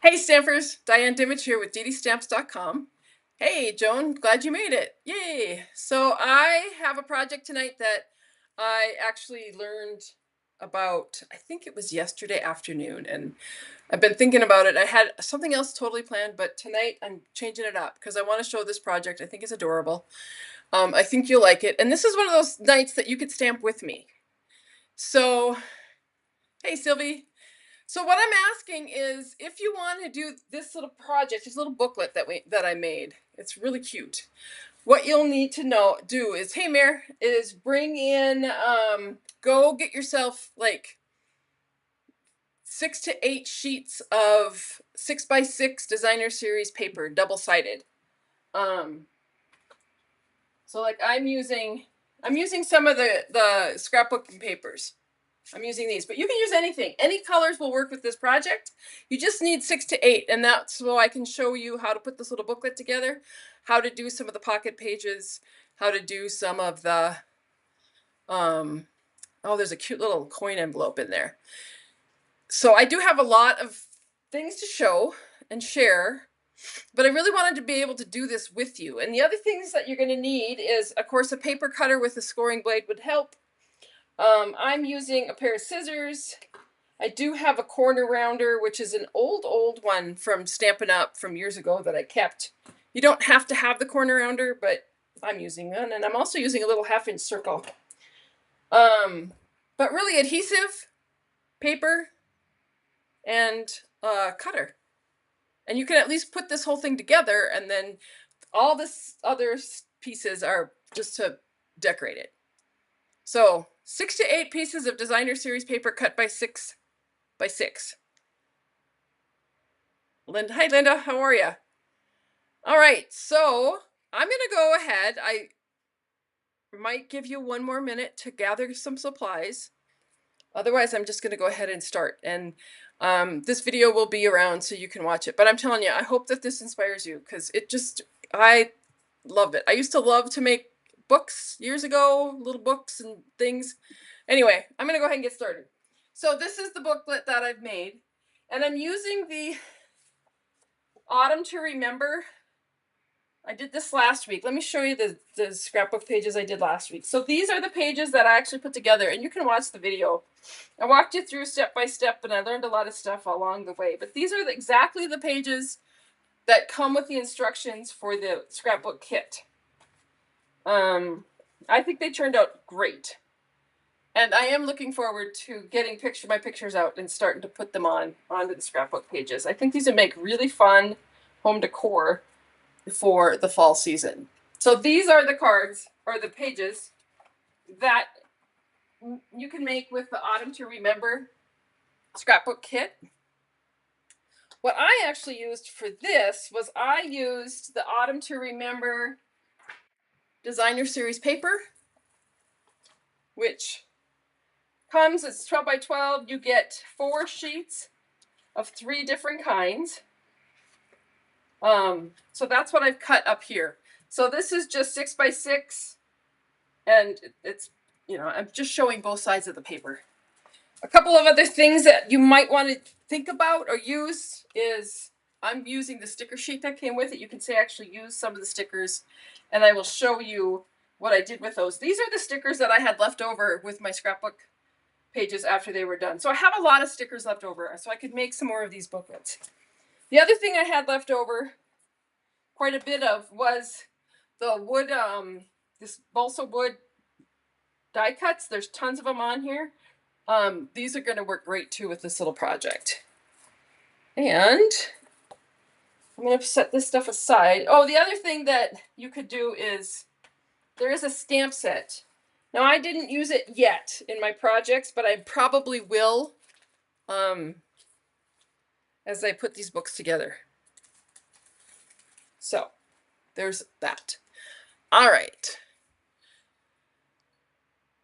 Hey Stampers, Diane Dimich here with DDStamps.com. Hey Joan, glad you made it. Yay! So I have a project tonight that I actually learned about, I think it was yesterday afternoon, and I've been thinking about it. I had something else totally planned, but tonight I'm changing it up because I want to show this project. I think it's adorable. I think you'll like it. And this is one of those nights that you could stamp with me. So, hey Sylvie. So what I'm asking is if you want to do this little project, this little booklet that I made. It's really cute. What you'll need to do is, hey Mare, is bring in go get yourself like 6 to 8 sheets of 6x6 designer series paper, double-sided. So like I'm using some of the scrapbooking papers. I'm using these, but you can use anything. Any colors will work with this project. You just need 6 to 8, and that's so I can show you how to put this little booklet together, how to do some of the pocket pages, how to do some of the, oh, there's a cute little coin envelope in there. So I do have a lot of things to show and share, but I really wanted to be able to do this with you. And the other things that you're going to need is, of course, a paper cutter with a scoring blade would help. I'm using a pair of scissors. I do have a corner rounder, which is an old one from Stampin' Up! From years ago that I kept. You don't have to have the corner rounder, but I'm using one. And I'm also using a little 1/2-inch circle. But really adhesive, paper, and cutter. And you can at least put this whole thing together, and then all this other pieces are just to decorate it. So 6 to 8 pieces of designer series paper cut by 6x6. Linda, hi Linda, how are you? All right, so I'm gonna go ahead. I might give you one more minute to gather some supplies. Otherwise, I'm just gonna go ahead and start. And this video will be around so you can watch it. But I'm telling you, I hope that this inspires you because I love it. I used to love to make books years ago, little books and things. Anyway, I'm gonna go ahead and get started. So this is the booklet that I've made, and I'm using the Autumn to Remember. I did this last week. Let me show you the scrapbook pages I did last week. So these are the pages that I actually put together, and you can watch the video. I walked you through step by step, and I learned a lot of stuff along the way. But these are exactly the pages that come with the instructions for the scrapbook kit. I think they turned out great. And I am looking forward to getting my pictures out and starting to put them onto the scrapbook pages. I think these would make really fun home decor for the fall season. So these are the cards or the pages that you can make with the Autumn to Remember scrapbook kit. What I actually used for this was I used the Autumn to Remember designer series paper, which comes, it's 12 by 12. You get 4 sheets of 3 different kinds. So that's what I've cut up here. So this is just 6x6, and it's, I'm just showing both sides of the paper. A couple of other things that you might want to think about or use is I'm using the sticker sheet that came with it. You can say actually use some of the stickers, and I will show you what I did with those. These are the stickers that I had left over with my scrapbook pages after they were done. So I have a lot of stickers left over, so I could make some more of these booklets. The other thing I had left over quite a bit of was the wood, this balsa wood die cuts. There's tons of them on here. These are going to work great too with this little project. And I'm going to set this stuff aside. Oh, the other thing that you could do is there is a stamp set. Now, I didn't use it yet in my projects, but I probably will as I put these books together. So there's that. All right.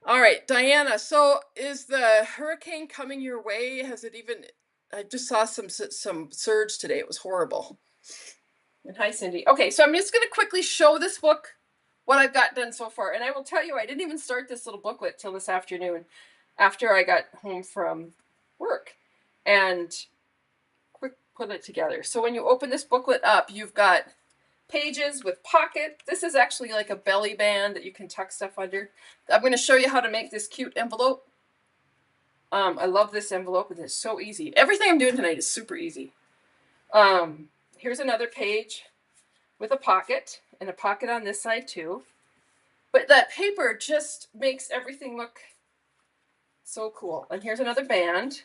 All right, Diana, so is the hurricane coming your way? Has it even, I just saw some surge today. It was horrible. And hi, Cindy. Okay, so I'm just going to quickly show this book, what I've got done so far. And I will tell you, I didn't even start this little booklet till this afternoon after I got home from work. And put it together. So when you open this booklet up, you've got pages with pocket. This is actually like a belly band that you can tuck stuff under. I'm going to show you how to make this cute envelope. I love this envelope, and it's so easy. Everything I'm doing tonight is super easy. Here's another page with a pocket, and a pocket on this side too. But that paper just makes everything look so cool. And here's another band,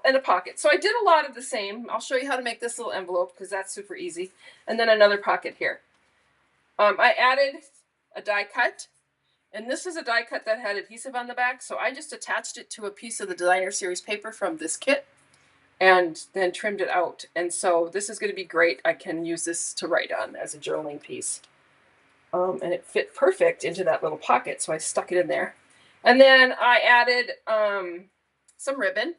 and a pocket. So I did a lot of the same. I'll show you how to make this little envelope because that's super easy. And then another pocket here. I added a die cut, and this is a die cut that had adhesive on the back. So I just attached it to a piece of the designer series paper from this kit and then trimmed it out. And so this is going to be great. I can use this to write on as a journaling piece. And it fit perfect into that little pocket, so I stuck it in there. And then I added some ribbon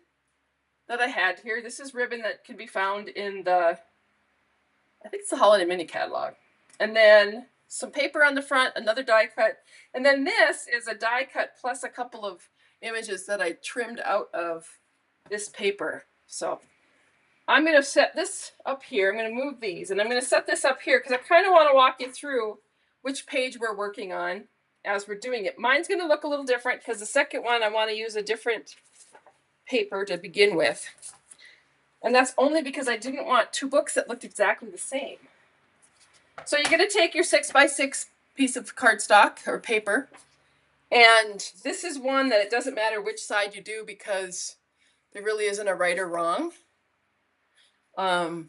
that I had here. This is ribbon that can be found in I think it's the Holiday Mini Catalog. And then some paper on the front, another die cut. And then this is a die cut plus a couple of images that I trimmed out of this paper. So I'm going to set this up here. I'm going to move these, and I'm going to set this up here because I kind of want to walk you through which page we're working on as we're doing it. Mine's going to look a little different because the second one I want to use a different paper to begin with. And that's only because I didn't want two books that looked exactly the same. So you're going to take your 6x6 piece of cardstock or paper, and this is one that it doesn't matter which side you do because there really isn't a right or wrong. Well,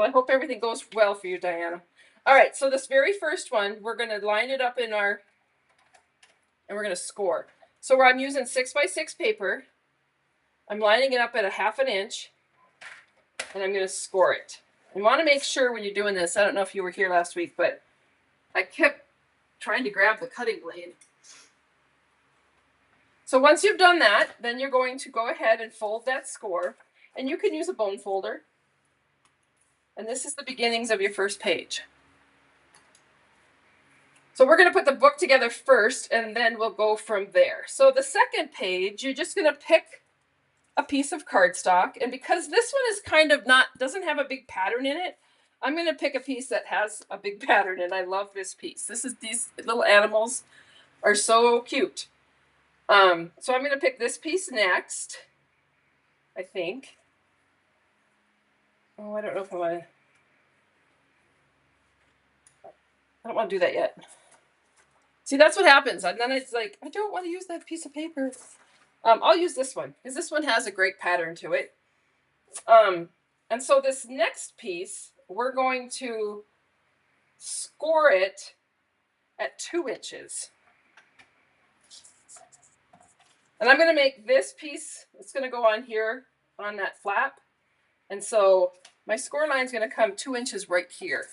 I hope everything goes well for you, Diana. All right, so this very first one, we're going to line it up and we're going to score. So where I'm using 6x6 paper, I'm lining it up at a 1/2 inch, and I'm going to score it. You want to make sure when you're doing this, I don't know if you were here last week, but I kept trying to grab the cutting blade. So once you've done that, then you're going to go ahead and fold that score, and you can use a bone folder. And this is the beginnings of your first page. So we're going to put the book together first, and then we'll go from there. So the second page, you're just going to pick a piece of cardstock, and because this one is kind of doesn't have a big pattern in it, I'm going to pick a piece that has a big pattern, and I love this piece. These little animals are so cute. So I'm going to pick this piece next, I think. Oh, I don't know if I don't want to do that yet. See, that's what happens. And then it's like, I don't want to use that piece of paper. I'll use this one because this one has a great pattern to it. And so this next piece, we're going to score it at 2 inches. And I'm going to make this piece, it's going to go on here on that flap. And so my score line is going to come 2 inches right here.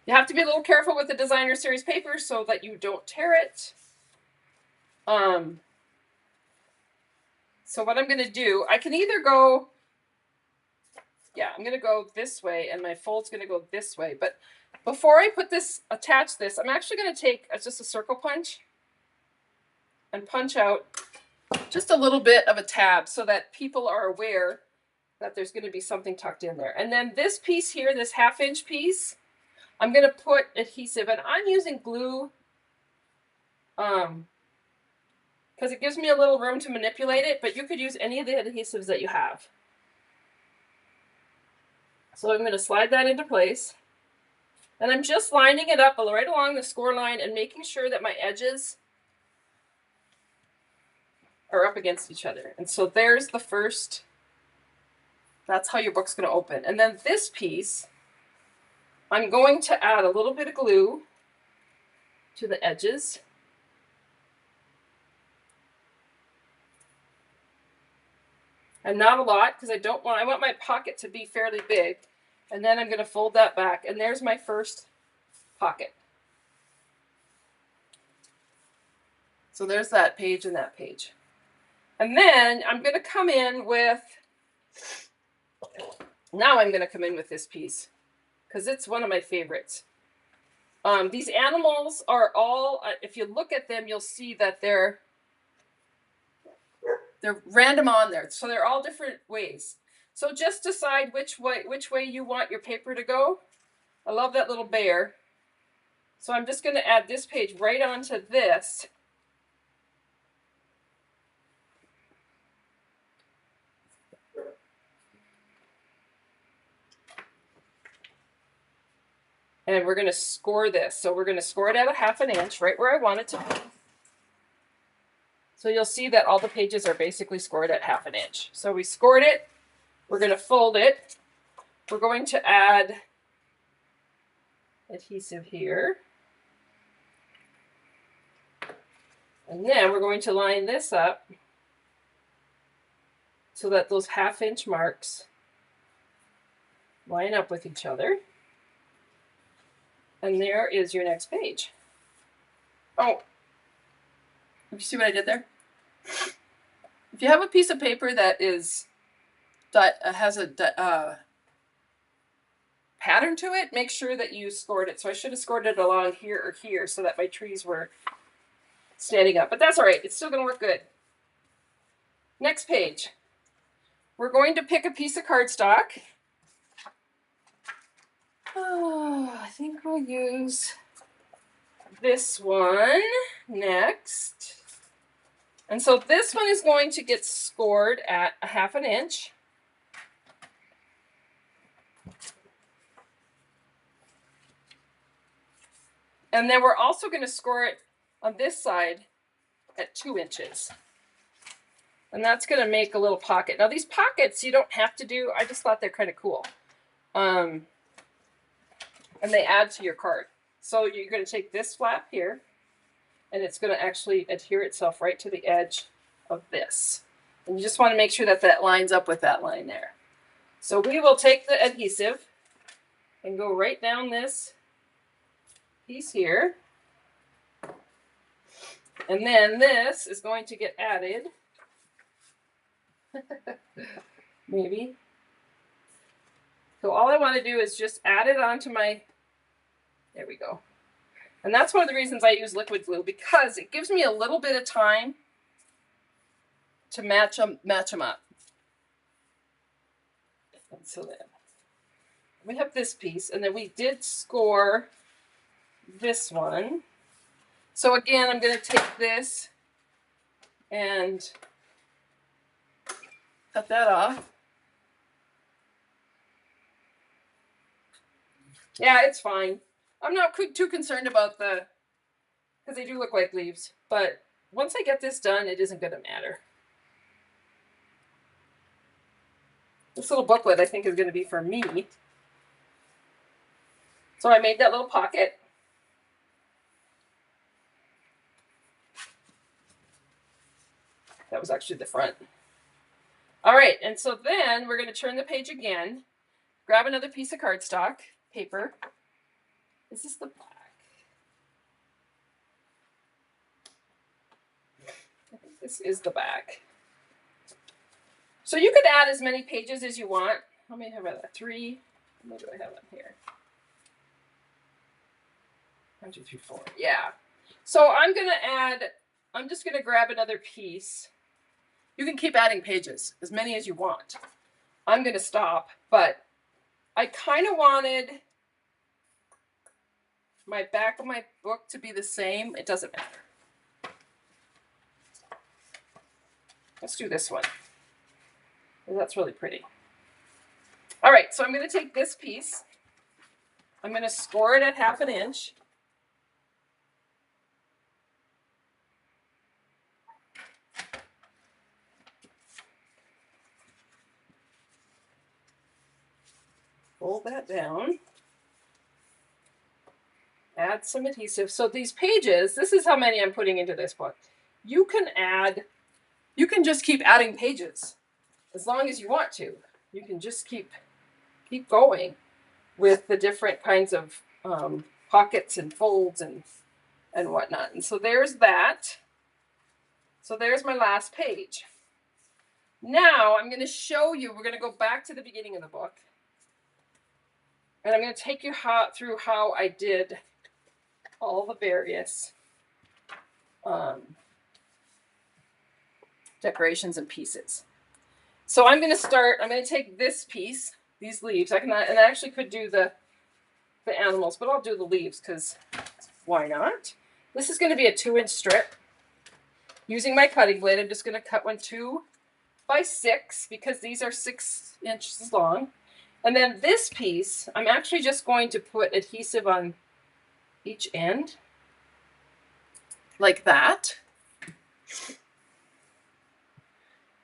You have to be a little careful with the designer series paper so that you don't tear it. So what I'm going to do, I can either go, I'm going to go this way, and my fold's going to go this way. But before I attach this, I'm actually going to take just a circle punch and punch out just a little bit of a tab so that people are aware that there's going to be something tucked in there. And then this piece here, this 1/2 inch piece, I'm going to put adhesive, and I'm using glue because it gives me a little room to manipulate it, but you could use any of the adhesives that you have. So I'm going to slide that into place, and I'm just lining it up right along the score line and making sure that my edges are up against each other. And so there's the first, that's how your book's going to open. And then this piece, I'm going to add a little bit of glue to the edges. And not a lot, because I want my pocket to be fairly big. And then I'm going to fold that back, and there's my first pocket. So there's that page and that page. And then I'm going to come in with, now I'm going to come in with this piece because it's one of my favorites. These animals are all, if you look at them, you'll see that they're random on there. So they're all different ways. So just decide which way you want your paper to go. I love that little bear. So I'm just going to add this page right onto this. And we're going to score this. So we're going to score it at 1/2 inch, right where I want it to be. So you'll see that all the pages are basically scored at 1/2 inch. So we scored it. We're going to fold it. We're going to add adhesive here. And then we're going to line this up so that those 1/2 inch marks line up with each other. And there is your next page. Oh, you see what I did there? If you have a piece of paper that has a pattern to it, make sure that you scored it. So I should have scored it along here or here so that my trees were standing up. But that's all right. It's still going to work good. Next page. We're going to pick a piece of cardstock. Oh, I think we'll use this one next. And so this one is going to get scored at 1/2 inch. And then we're also going to score it on this side at 2 inches. And that's going to make a little pocket. Now these pockets you don't have to do. I just thought they're kind of cool. And they add to your card. So you're going to take this flap here, and it's going to actually adhere itself right to the edge of this. And you just want to make sure that that lines up with that line there. So we will take the adhesive and go right down this piece here. And then this is going to get added. Maybe. So all I want to do is just add it onto my, there we go. And that's one of the reasons I use liquid glue, because it gives me a little bit of time to match them up. And so then we have this piece, and then we did score this one. So again, I'm going to take this and cut that off. Yeah, it's fine. I'm not too concerned about because they do look like leaves. But once I get this done, it isn't going to matter. This little booklet, I think, is going to be for me. So I made that little pocket. That was actually the front. All right, and so then we're going to turn the page again, grab another piece of cardstock paper. This is the black. I think this is the back. So you could add as many pages as you want. How many have I got? 3. How many do I have on here? 1, 2, 3, 4. Yeah. So I'm just going to grab another piece. You can keep adding pages, as many as you want. I'm going to stop, but I kind of wanted my back of my book to be the same. It doesn't matter. Let's do this one. That's really pretty. All right, so I'm going to take this piece. I'm going to score it at 1/2 inch. Fold that down. Add some adhesive. So these pages, this is how many I'm putting into this book. You can just keep adding pages as long as you want to. You can just keep going with the different kinds of pockets and folds and whatnot. And so there's that. So there's my last page. Now I'm going to show you, we're going to go back to the beginning of the book. And I'm going to take you through how I did all the various decorations and pieces. So I'm going to take this piece, these leaves. I actually could do the animals, but I'll do the leaves because why not? This is going to be a 2-inch strip. Using my cutting blade, I'm just going to cut one 2 by 6 because these are 6 inches long. And then this piece, I'm actually just going to put adhesive on each end, like that.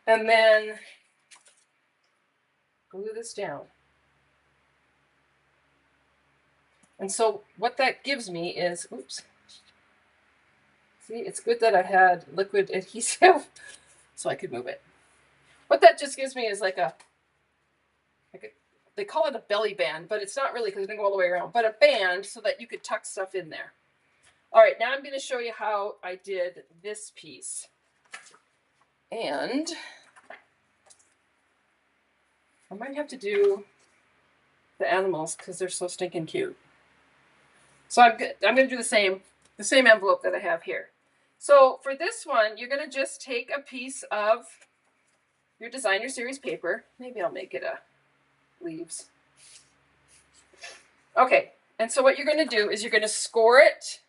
And then glue this down. And so what that gives me is, oops. See, it's good that I had liquid adhesive so I could move it. What that just gives me is like a they call it a belly band, but it's not really because it doesn't go all the way around, but a band so that you could tuck stuff in there. All right, now I'm going to show you how I did this piece. And I might have to do the animals because they're so stinking cute. So I'm going to do the same envelope that I have here. So for this one, you're going to just take a piece of your designer series paper. Maybe I'll make it a leaves. Okay, and so what you're going to do is you're going to score it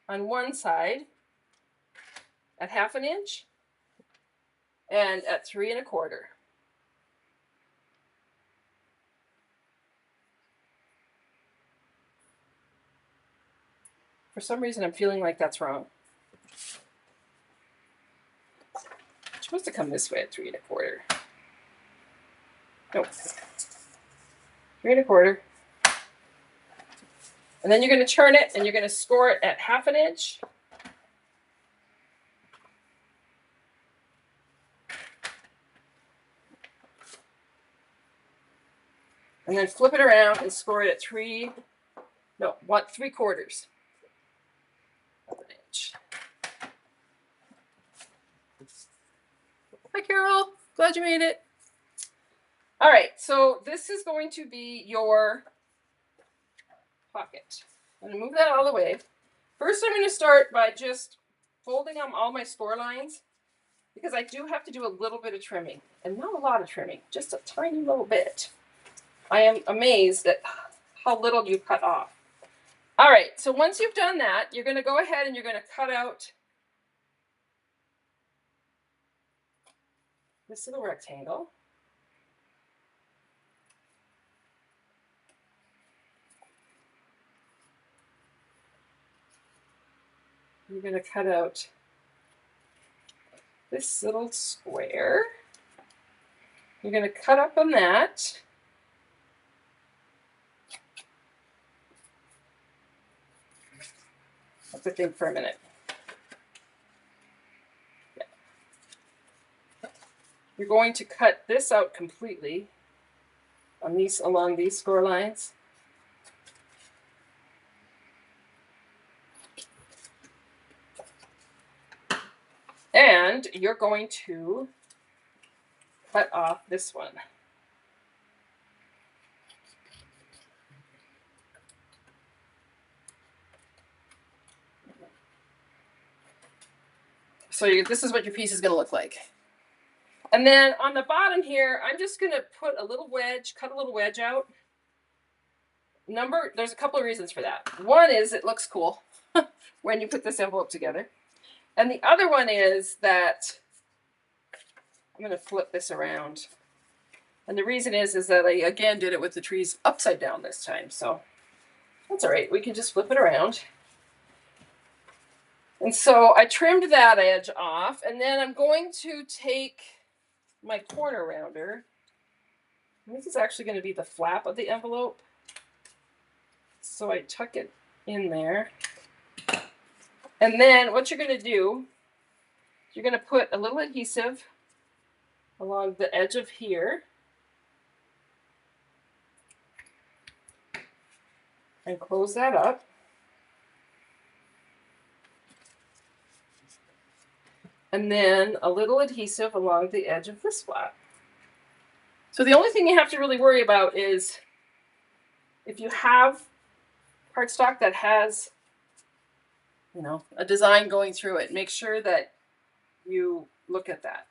on one side at 1/2 inch and at 3 1/4. For some reason, I'm feeling like that's wrong. It's supposed to come this way at 3 1/4. Nope. 3 1/4. And then you're going to turn it and you're going to score it at 1/2 inch. And then flip it around and score it at 3/4 of an inch. Hi, Carol. Glad you made it. All right, so this is going to be your pocket. I'm going to move that out of the way. First, I'm going to start by just folding on all my score lines because I do have to do a little bit of trimming, and not a lot of trimming, just a tiny little bit. I am amazed at how little you cut off. All right, so once you've done that, you're going to go ahead and you're going to cut out this little rectangle. You're going to cut out this little square. You're going to cut up on that. Have to think for a minute. Yeah. You're going to cut this out completely on along these score lines. And you're going to cut off this one. So this is what your piece is going to look like. And then on the bottom here, I'm just going to put a little wedge, cut a little wedge out. There's a couple of reasons for that. One is it looks cool when you put this envelope together. And the other one is that I'm going to flip this around. And the reason is that I, again, did it with the trees upside down this time. So that's all right. We can just flip it around. And so I trimmed that edge off. And then I'm going to take my corner rounder. And this is actually going to be the flap of the envelope. So I tuck it in there. And then what you're going to do, you're going to put a little adhesive along the edge of here. And close that up. and then a little adhesive along the edge of this flap. So the only thing you have to really worry about is if you have cardstock that has, you know, a design going through it, make sure that you look at that.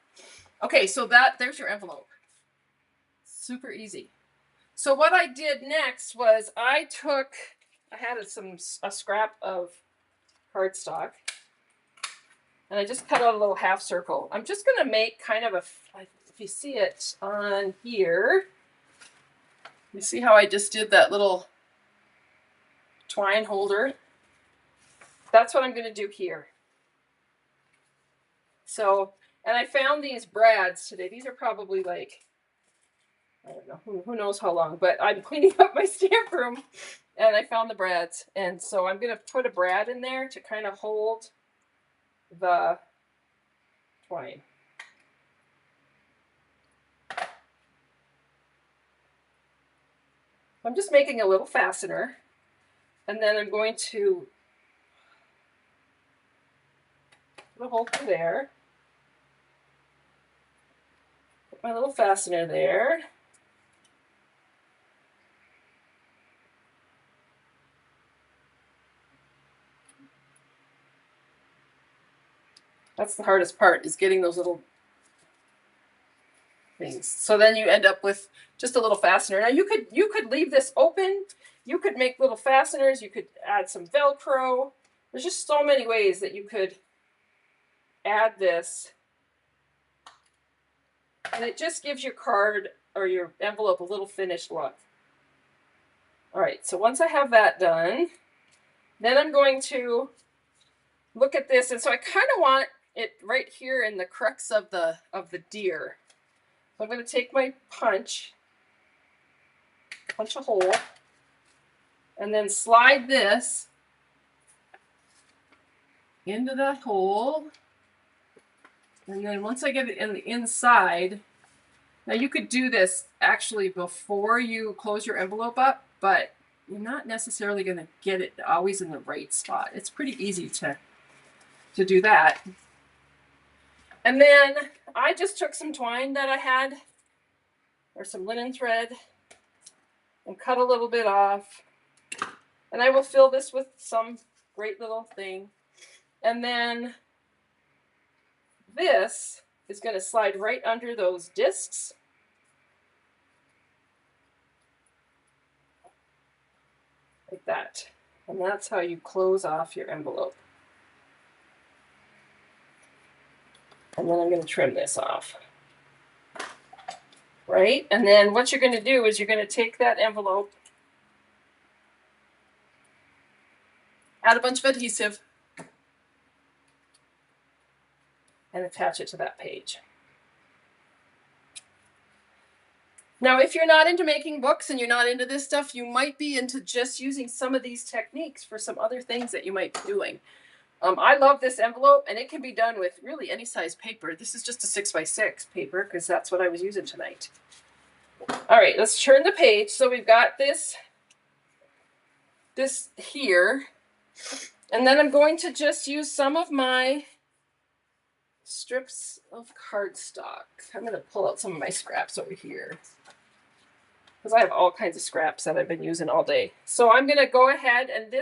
Okay, so there's your envelope. Super easy. So what I did next was I had a scrap of cardstock, and I just cut out a little half circle. I'm just going to make kind of if you see it on here, you see how I just did that little twine holder? That's what I'm going to do here. So, and I found these brads today. These are probably like, I don't know, who knows how long, but I'm cleaning up my stamp room and I found the brads. And so I'm going to put a brad in there to kind of hold the twine. I'm just making a little fastener, and then I'm going to put a hole through there, put my little fastener there. That's the hardest part, is getting those little things. So then you end up with just a little fastener. Now you could leave this open. You could make little fasteners. You could add some Velcro. There's just so many ways that you could add this. And it just gives your card or your envelope a little finished look. All right, so once I have that done, then I'm going to look at this. And so I kind of want it right here in the crux of the deer. So I'm going to take my punch a hole, and then slide this into that hole. And then once I get it in the inside, now you could do this actually before you close your envelope up, but you're not necessarily going to get it always in the right spot. It's pretty easy to do that. And then I just took some twine that I had, or some linen thread, and cut a little bit off. And I will fill this with some great little thing. And then this is going to slide right under those discs. Like that. And that's how you close off your envelope. And then I'm going to trim this off. Right? And then what you're going to do is you're going to take that envelope, add a bunch of adhesive, and attach it to that page. Now, if you're not into making books and you're not into this stuff, you might be into just using some of these techniques for some other things that you might be doing. I love this envelope, and it can be done with really any size paper. This is just a 6x6 paper because that's what I was using tonight. All right, let's turn the page. So we've got this here, and then I'm going to just use some of my strips of cardstock. I'm going to pull out some of my scraps over here because I have all kinds of scraps that I've been using all day. So I'm going to go ahead and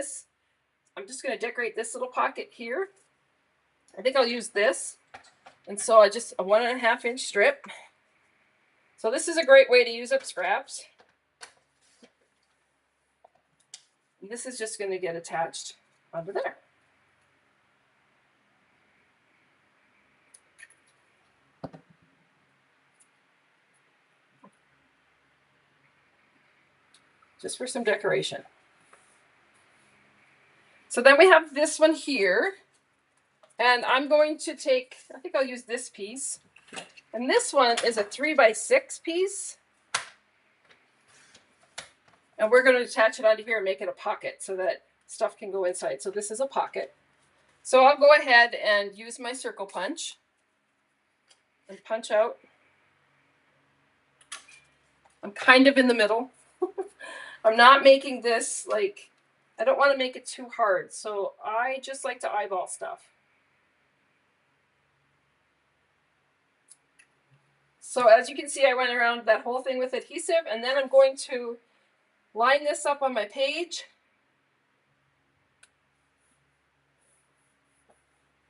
I'm just going to decorate this little pocket here. I think I'll use this. And so I just a 1.5 inch strip. So this is a great way to use up scraps. And this is just going to get attached onto there. Just for some decoration. So then we have this one here. And I'm going to take, I think I'll use this piece. And this one is a 3x6 piece. And we're going to attach it onto here and make it a pocket so that stuff can go inside. So this is a pocket. So I'll go ahead and use my circle punch and punch out. I'm kind of in the middle. I'm not making this like, I don't want to make it too hard. So I just like to eyeball stuff. So as you can see, I went around that whole thing with adhesive, and then I'm going to line this up on my page.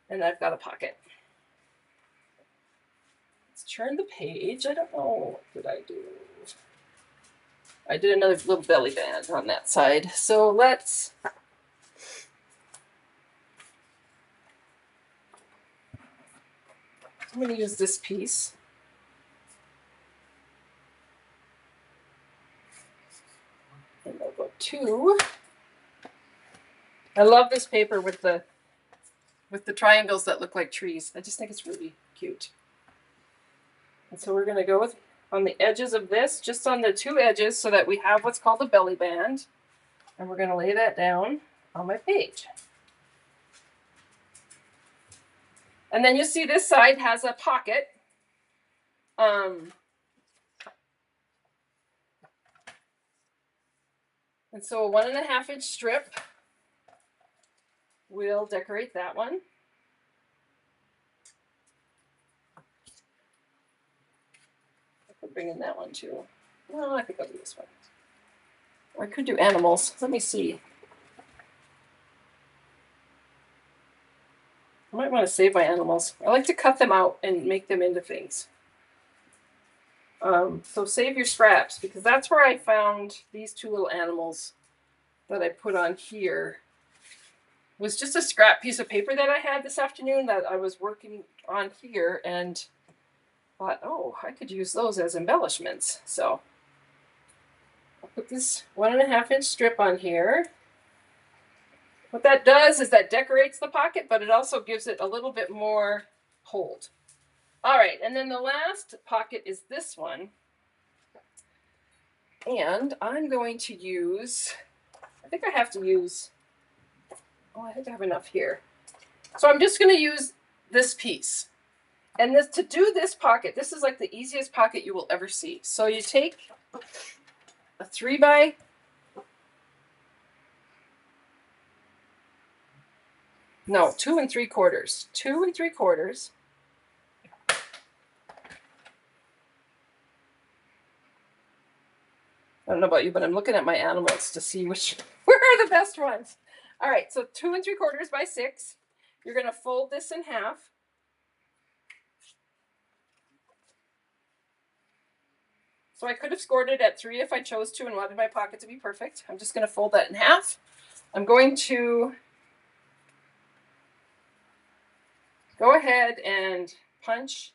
And I've got a pocket. Let's turn the page. I don't know, what did I do? I did another little belly band on that side. So let's, I'm going to use this piece. And I'll go two. I love this paper with the triangles that look like trees. I just think it's really cute. And so we're going to go with on the edges of this, just on the two edges, so that we have what's called a belly band. And we're going to lay that down on my page. And then you see this side has a pocket. And so a 1.5 inch strip will decorate that one. I could bring in that one too. No, I think I'll do this one. Or I could do animals. Let me see. I might want to save my animals. I like to cut them out and make them into things. So save your scraps, because that's where I found these two little animals that I put on here. It was just a scrap piece of paper that I had this afternoon that I was working on here, and thought, oh, I could use those as embellishments. So I'll put this 1.5 inch strip on here. What that does is that decorates the pocket, but it also gives it a little bit more hold. All right, and then the last pocket is this one. And I'm going to use, I think I have to use, oh, I think I have enough here. So I'm just going to use this piece. And this, to do this pocket, this is like the easiest pocket you will ever see. So you take a 2 and 3/4. 2 and 3/4. I don't know about you, but I'm looking at my animals to see where are the best ones. All right, so 2 and 3/4 by 6. You're going to fold this in half. So I could have scored it at 3 if I chose to and wanted my pocket to be perfect. I'm just going to fold that in half. I'm going to go ahead and punch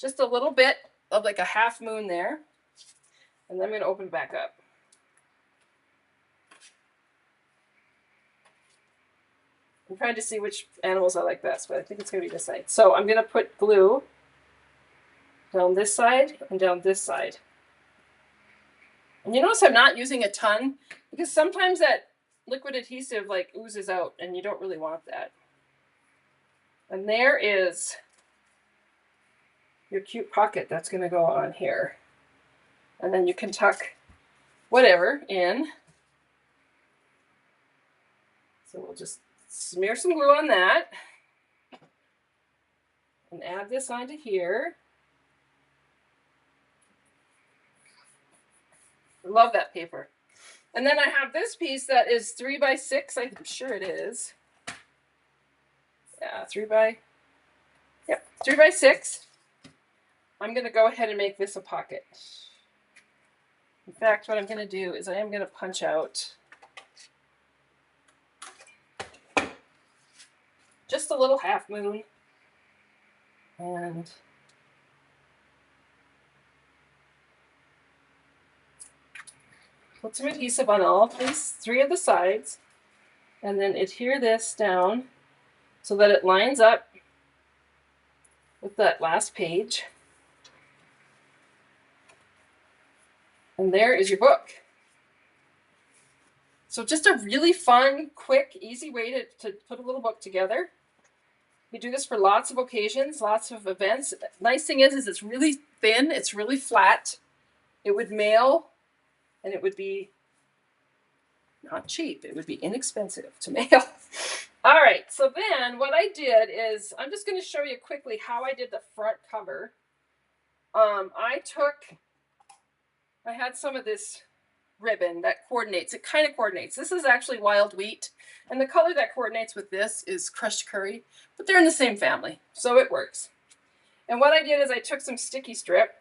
just a little bit of like a half moon there. And then I'm going to open back up. I'm trying to see which animals I like best, but I think it's going to be this side. So I'm going to put glue down this side and down this side. And you notice I'm not using a ton, because sometimes that liquid adhesive like oozes out and you don't really want that. And there is your cute pocket that's going to go on here. And then you can tuck whatever in. So we'll just smear some glue on that and add this onto here. Love that paper. And then I have this piece that is 3 by 6. I'm sure it is. Yeah, 3 by 6. I'm going to go ahead and make this a pocket. In fact, what I'm going to do is I am going to punch out just a little half moon and put some adhesive on all of these 3 of the sides, and then adhere this down so that it lines up with that last page. And there is your book. So just a really fun, quick, easy way to put a little book together. You do this for lots of occasions, lots of events. Nice thing is it's really thin, it's really flat. It would mail, and it would be not cheap. It would be inexpensive to mail. All right, so then what I did is, I'm just going to show you quickly how I did the front cover. I had some of this ribbon that coordinates. It kind of coordinates. This is actually wild wheat, and the color that coordinates with this is crushed curry, but they're in the same family, so it works. And what I did is I took some sticky strip,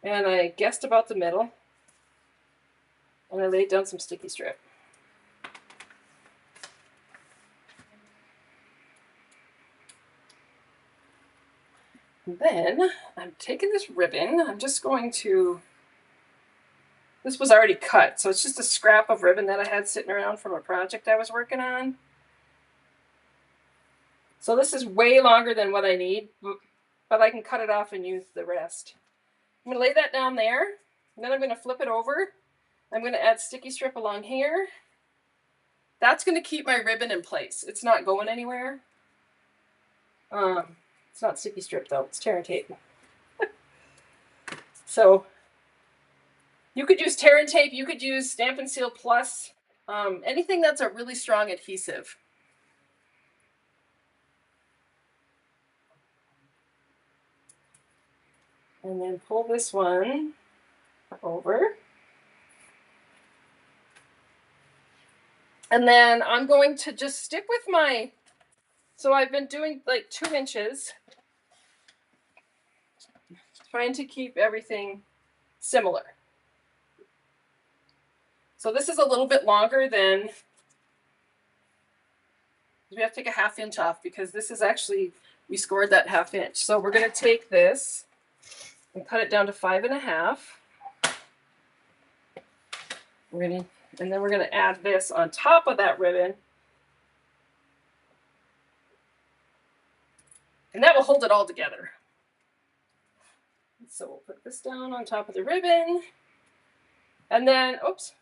and I guessed about the middle, and I laid down some sticky strip. And then I'm taking this ribbon, I'm just going to, this was already cut, so it's just a scrap of ribbon that I had sitting around from a project I was working on. So this is way longer than what I need, but I can cut it off and use the rest. I'm going to lay that down there, and then I'm going to flip it over. I'm going to add sticky strip along here. That's going to keep my ribbon in place. It's not going anywhere. It's not sticky strip though, it's tear and tape. So you could use tear and tape, you could use Stamp and Seal Plus, anything that's a really strong adhesive. And then pull this one over. And then I'm going to just stick with my, so I've been doing like 2 inches, trying to keep everything similar. So this is a little bit longer than, we have to take a 1/2 inch off because this is actually, we scored that 1/2 inch. So we're going to take this and cut it down to 5.5. And then we're going to add this on top of that ribbon. And that will hold it all together. So we'll put this down on top of the ribbon. And then, oops,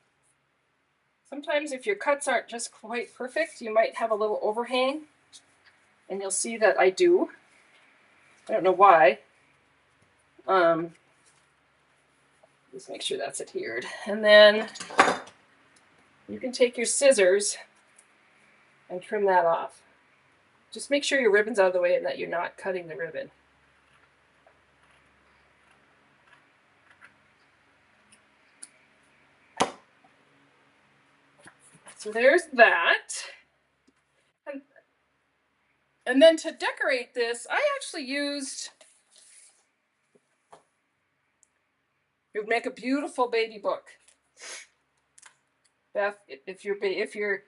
sometimes if your cuts aren't just quite perfect, you might have a little overhang. And you'll see that I do. I don't know why. Just make sure that's adhered. And then you can take your scissors and trim that off. Just make sure your ribbon's out of the way and that you're not cutting the ribbon. So there's that. And then to decorate this, I actually used, it would make a beautiful baby book. Beth, if you're,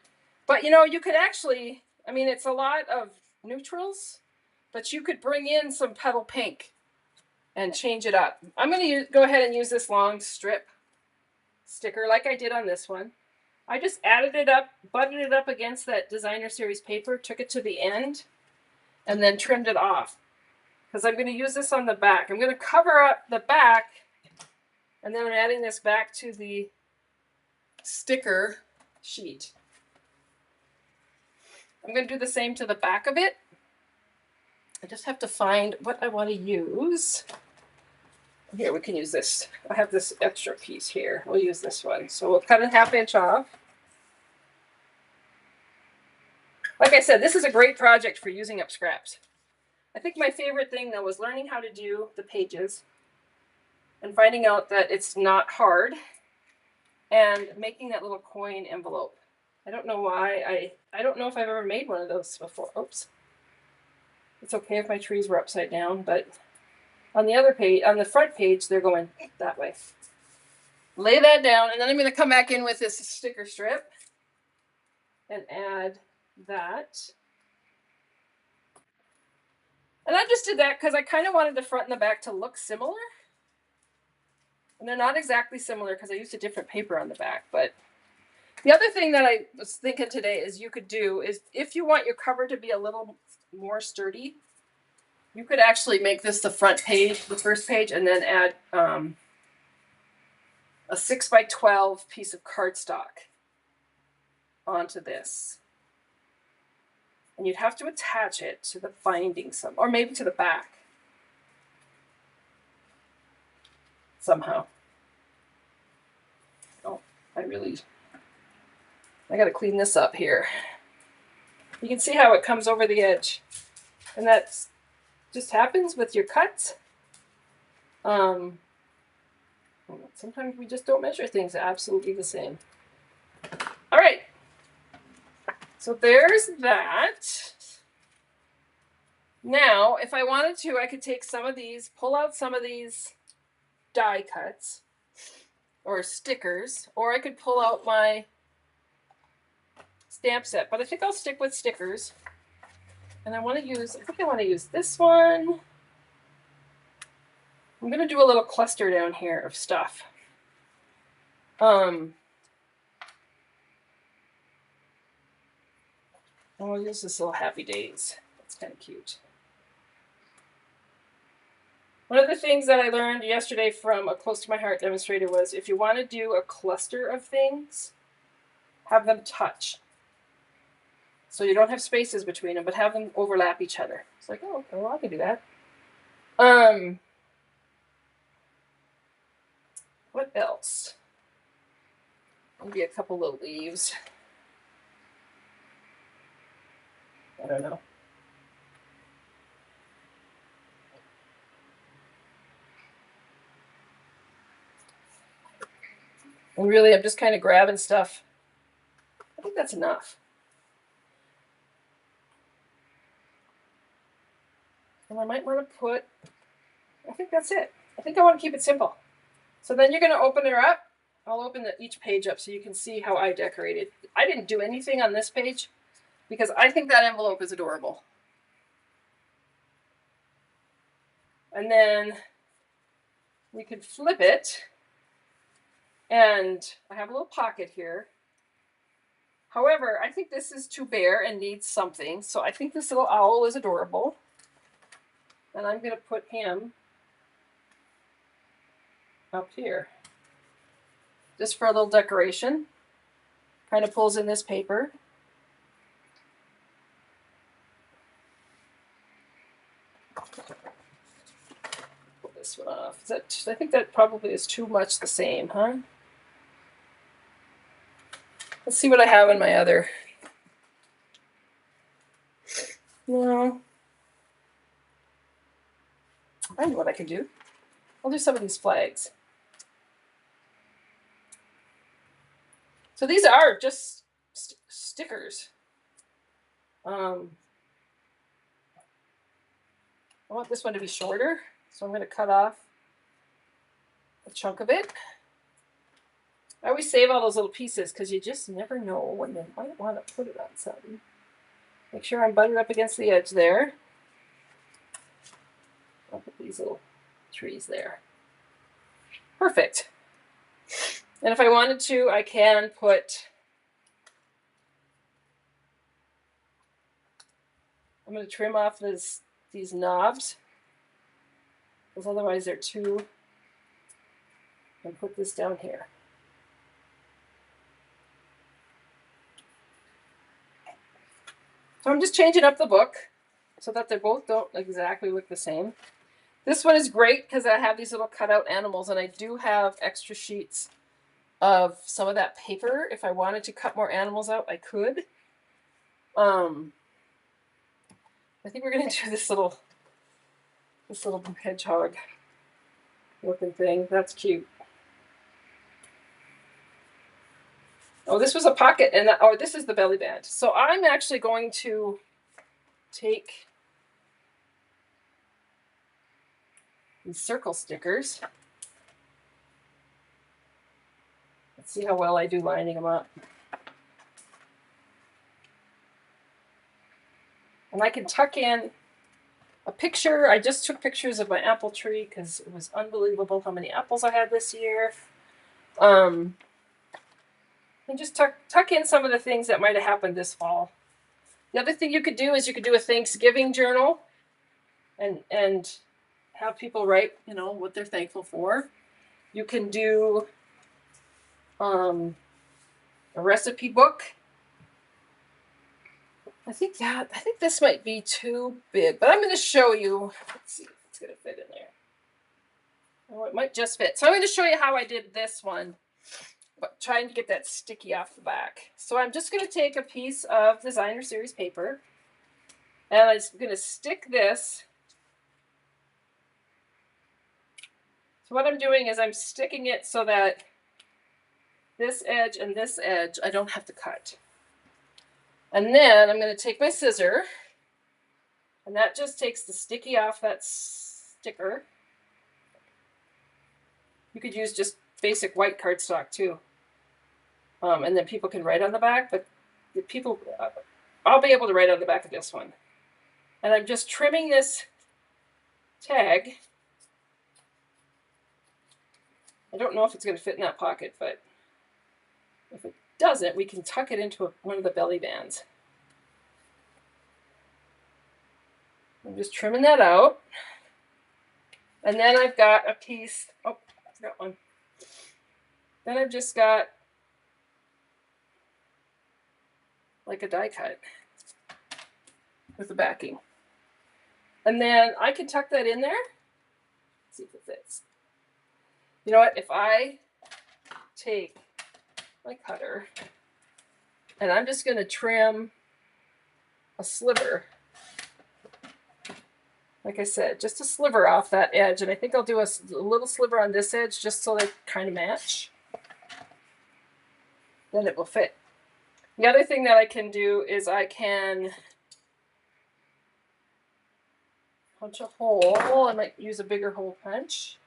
but you know, you could actually, I mean, it's a lot of neutrals, but you could bring in some petal pink and change it up. I'm going to go ahead and use this long strip sticker like I did on this one. I just added it up, butted it up against that designer series paper, took it to the end, and then trimmed it off. Because I'm going to use this on the back. I'm going to cover up the back, and then I'm adding this back to the sticker sheet. I'm going to do the same to the back of it. I just have to find what I want to use. Here, we can use this. I have this extra piece here. We'll use this one. So we'll cut a 1/2 inch off. Like I said, this is a great project for using up scraps. I think my favorite thing though was learning how to do the pages and finding out that it's not hard and making that little coin envelope. I don't know why. I don't know if I've ever made one of those before. Oops. It's okay if my trees were upside down, but on the other page, on the front page, they're going that way. Lay that down, and then I'm going to come back in with this sticker strip and add that. And I just did that because I kind of wanted the front and the back to look similar. And they're not exactly similar because I used a different paper on the back. But the other thing that I was thinking today is you could do is if you want your cover to be a little more sturdy, you could actually make this the front page, the first page, and then add a 6x12 piece of cardstock onto this. And you'd have to attach it to the binding or maybe to the back somehow. Oh, I got to clean this up here. You can see how it comes over the edge. And that's just happens with your cuts. Sometimes we just don't measure things absolutely the same. All right. So there's that. Now, if I wanted to, I could take some of these, pull out some of these die cuts or stickers, or I could pull out my stamp set, but I think I'll stick with stickers. And I want to use this one. I'm going to do a little cluster down here of stuff. I'll use this little Happy Days. That's kind of cute. One of the things that I learned yesterday from a close to my heart demonstrator was if you want to do a cluster of things, have them touch. So you don't have spaces between them, but have them overlap each other. It's like, oh, okay, well, I can do that. What else? Maybe a couple little leaves. I don't know. And really, I'm just kind of grabbing stuff. I think that's enough. And I might want to put, I think that's it. I think I want to keep it simple. So then you're going to open her up. I'll open each page up so you can see how I decorated. I didn't do anything on this page because I think that envelope is adorable. And then we could flip it. And I have a little pocket here. However, I think this is too bare and needs something. So I think this little owl is adorable. And I'm going to put him up here. Just for a little decoration. Kind of pulls in this paper. Pull this one off. I think that probably is too much the same, huh? Let's see what I have in my other. No. I know what I can do. I'll do some of these flags. So these are just stickers. I want this one to be shorter, so I'm going to cut off a chunk of it. I always save all those little pieces because you just never know when you might want to put it on something. Make sure I'm buttered up against the edge there. I'll put these little trees there. Perfect. And if I wanted to, I can put, I'm going to trim off these knobs, because otherwise they're too, and put this down here. So I'm just changing up the book so that they both don't exactly look the same. This one is great because I have these little cutout animals, and I do have extra sheets of some of that paper. If I wanted to cut more animals out, I could. I think we're gonna do this little hedgehog looking thing. That's cute. Oh, this was a pocket, and this is the belly band. So I'm actually going to take these circle stickers. Let's see how well I do lining them up. And I can tuck in a picture. I just took pictures of my apple tree because it was unbelievable how many apples I had this year. And just tuck in some of the things that might have happened this fall. The other thing you could do is you could do a Thanksgiving journal and have people write, what they're thankful for. You can do a recipe book. I think this might be too big, but I'm going to show you. Let's see if it's going to fit in there. Oh, it might just fit. So I'm going to show you how I did this one, but trying to get that sticky off the back. So I'm just going to take a piece of designer series paper, and I'm going to stick this So what I'm doing is I'm sticking it so that this edge and this edge I don't have to cut. And then I'm going to take my scissor, and that just takes the sticky off that sticker. You could use just basic white cardstock too. And then people can write on the back, but the people, I'll be able to write on the back of this one. And I'm just trimming this tag. I don't know if it's going to fit in that pocket, but if it doesn't, we can tuck it into one of the belly bands. I'm just trimming that out. And then I've got a piece, oh, I forgot one. Then I've just got like a die cut with the backing. And then I can tuck that in there. Let's see if it fits. You know what? If I take my cutter and I'm just going to trim a sliver, like I said, just a sliver off that edge. And I think I'll do a little sliver on this edge just so they kind of match. Then it will fit. The other thing that I can do is I can punch a hole. I might use a bigger hole punch.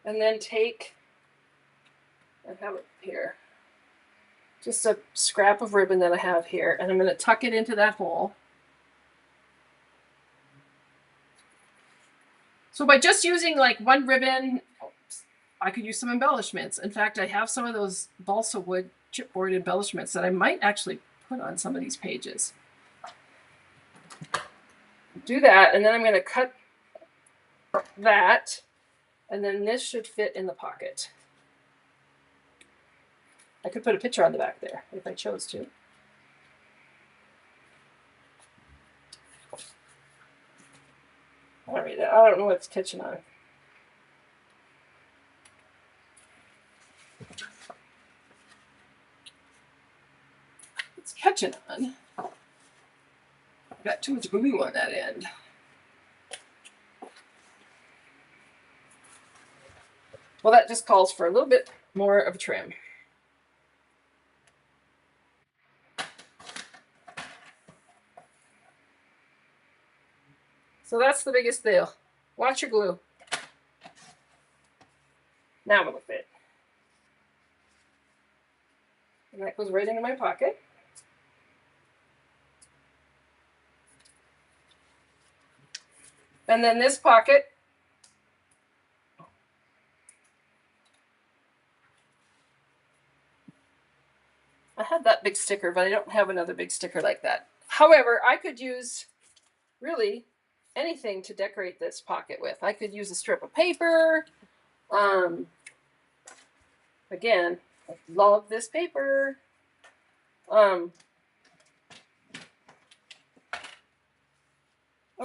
And then take, I have it here, just a scrap of ribbon that I have here, and I'm going to tuck it into that hole. So by just using like one ribbon, I could use some embellishments. In fact, I have some of those balsa wood chipboard embellishments that I might actually put on some of these pages. Do that, and then I'm going to cut that, and then this should fit in the pocket. I could put a picture on the back there if I chose to. All right, I don't know what's catching on. It's catching on. I've got too much glue on that end. Well, that just calls for a little bit more of a trim. So that's the biggest deal. Watch your glue. Now it'll fit. And that goes right into my pocket. And then this pocket, I had that big sticker, but I don't have another big sticker like that. However, I could use really anything to decorate this pocket with. I could use a strip of paper. Again, I love this paper. I'll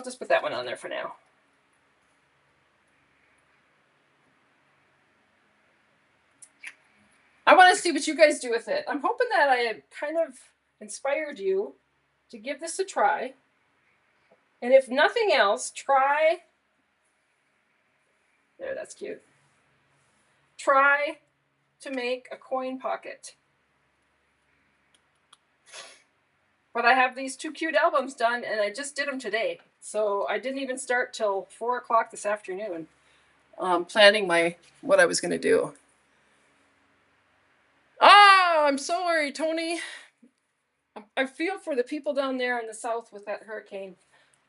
just put that one on there for now. I want to see what you guys do with it. I'm hoping that I have kind of inspired you to give this a try. And if nothing else, try, there, that's cute. Try to make a coin pocket. But I have these two cute albums done, and I just did them today. So I didn't even start till 4 o'clock this afternoon planning what I was going to do. Oh, I'm sorry, Tony. I feel for the people down there in the south with that hurricane.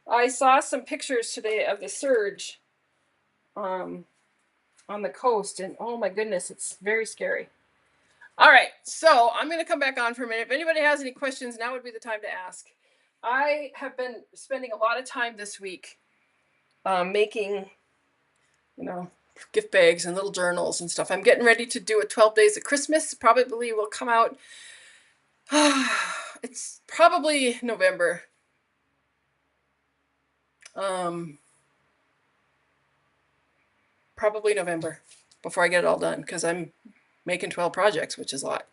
I saw some pictures today of the surge on the coast, and oh my goodness, it's very scary. All right, so I'm going to come back on for a minute. If anybody has any questions, now would be the time to ask. I have been spending a lot of time this week making, gift bags and little journals and stuff. I'm getting ready to do a 12 Days of Christmas. Probably will come out, it's probably November. Probably November before I get it all done, because I'm making 12 projects, which is a lot.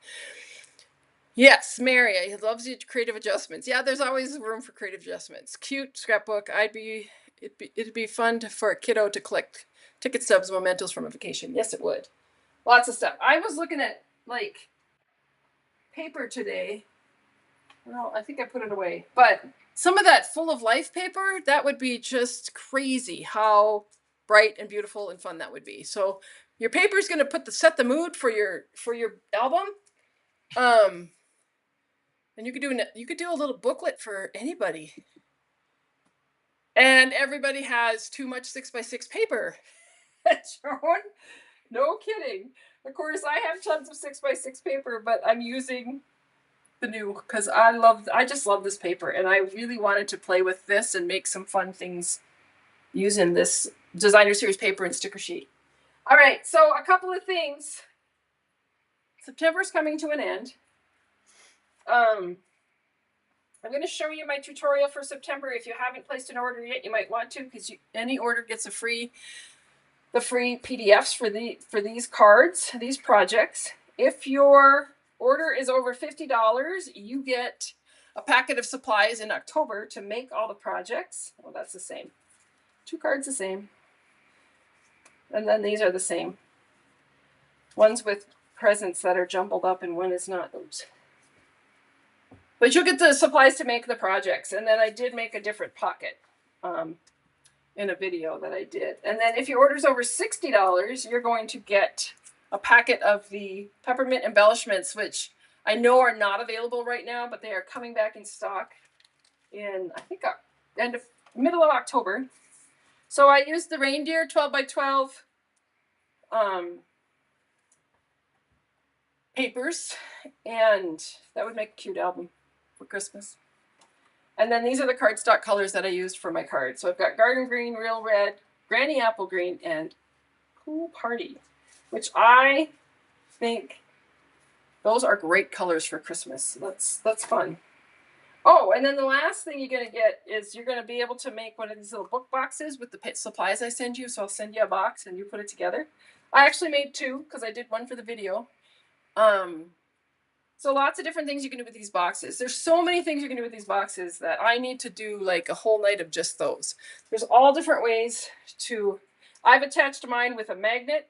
Yes, Mary, he loves your creative adjustments. Yeah, there's always room for creative adjustments. Cute scrapbook. I'd be It'd be fun for a kiddo to collect ticket stubs, mementos from a vacation. Yes, it would. Lots of stuff. I was looking at like paper today. Well, I think I put it away, but some of that full of life paper, that would be just crazy how bright and beautiful and fun that would be. So your paper is going to set the mood for your album. And you could do a little booklet for anybody. And everybody has too much 6x6 paper. Joan, no kidding. Of course, I have tons of 6x6 paper, but I'm using the new because I just love this paper, and I really wanted to play with this and make some fun things using this designer series paper and sticker sheet. All right, so a couple of things. September's coming to an end. I'm going to show you my tutorial for September. If you haven't placed an order yet, you might want to, because any order gets the free PDFs for these cards, these projects. If your order is over $50, you get a packet of supplies in October to make all the projects. Well, that's the same. 2 cards the same. And then these are the same. One's with presents that are jumbled up and one is not. Oops. But you'll get the supplies to make the projects. And then I did make a different pocket in a video that I did. And then if your order's over $60, you're going to get a packet of the peppermint embellishments, which I know are not available right now, but they are coming back in stock in, I think, middle of October. So I used the reindeer 12x12 papers, and that would make a cute album for Christmas. And then these are the cardstock colors that I used for my card. So I've got Garden Green, Real Red, Granny Apple Green, and Pool Party, which I think those are great colors for Christmas. That's fun. Oh, and then the last thing you're going to get is you're going to be able to make one of these little book boxes with the supplies I send you. So I'll send you a box and you put it together. I actually made 2 because I did one for the video. So lots of different things you can do with these boxes. There's so many things you can do with these boxes that I need to do like a whole night of just those. There's all different ways to, I've attached mine with a magnet.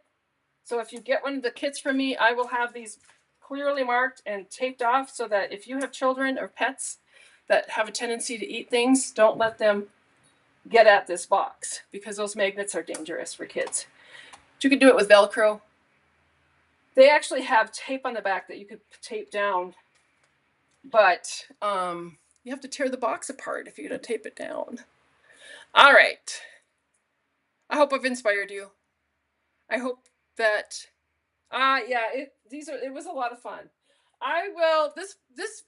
So if you get one of the kits from me, I will have these clearly marked and taped off so that if you have children or pets that have a tendency to eat things, don't let them get at this box because those magnets are dangerous for kids. But you can do it with Velcro. They actually have tape on the back that you could tape down, but you have to tear the box apart if you're going to tape it down. All right. I hope I've inspired you. I hope that, it was a lot of fun. This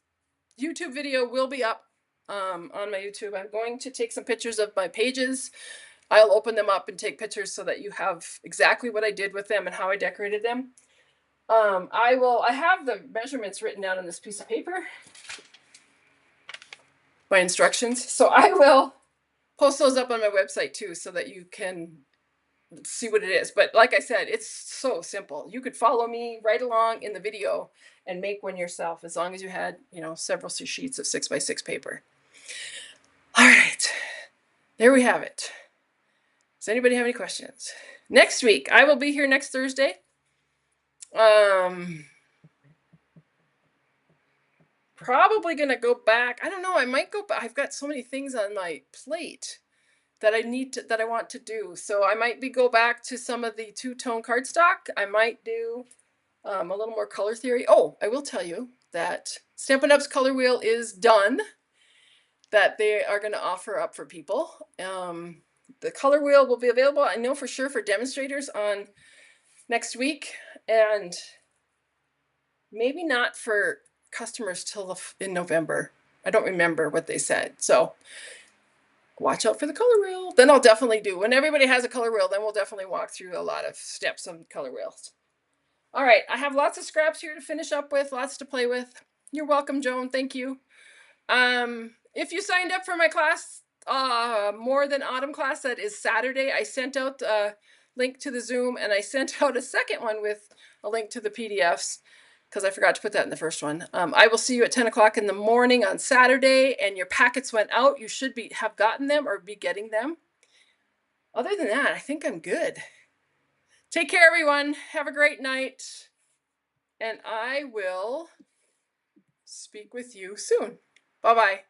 YouTube video will be up on my YouTube. I'm going to take some pictures of my pages. I'll open them up and take pictures so that you have exactly what I did with them and how I decorated them. I have the measurements written down on this piece of paper, my instructions. So I will post those up on my website too, so that you can see what it is. But like I said, it's so simple. You could follow me right along in the video and make one yourself, as long as you had, several sheets of 6x6 paper. All right, there we have it. Does anybody have any questions? Next week, I will be here next Thursday. Probably gonna go back. I don't know. I might go back. I've got so many things on my plate that I want to do. So I might go back to some of the 2-tone cardstock. I might do a little more color theory. Oh, I will tell you that Stampin' Up's color wheel is done. That they are going to offer up for people. The color wheel will be available, I know for sure, for demonstrators on next week, and maybe not for customers till in November. I don't remember what they said. So watch out for the color wheel. Then I'll definitely do. When everybody has a color wheel, then we'll definitely walk through a lot of steps on color wheels. All right, I have lots of scraps here to finish up with, lots to play with. You're welcome, Joan. Thank you. If you signed up for my class, More Than Autumn class, that is Saturday, I sent out a link to the Zoom, and I sent out a second one with a link to the PDFs, because I forgot to put that in the first one. I will see you at 10 o'clock in the morning on Saturday, and your packets went out. You should have gotten them or be getting them. Other than that, I think I'm good. Take care, everyone. Have a great night. And I will speak with you soon. Bye-bye.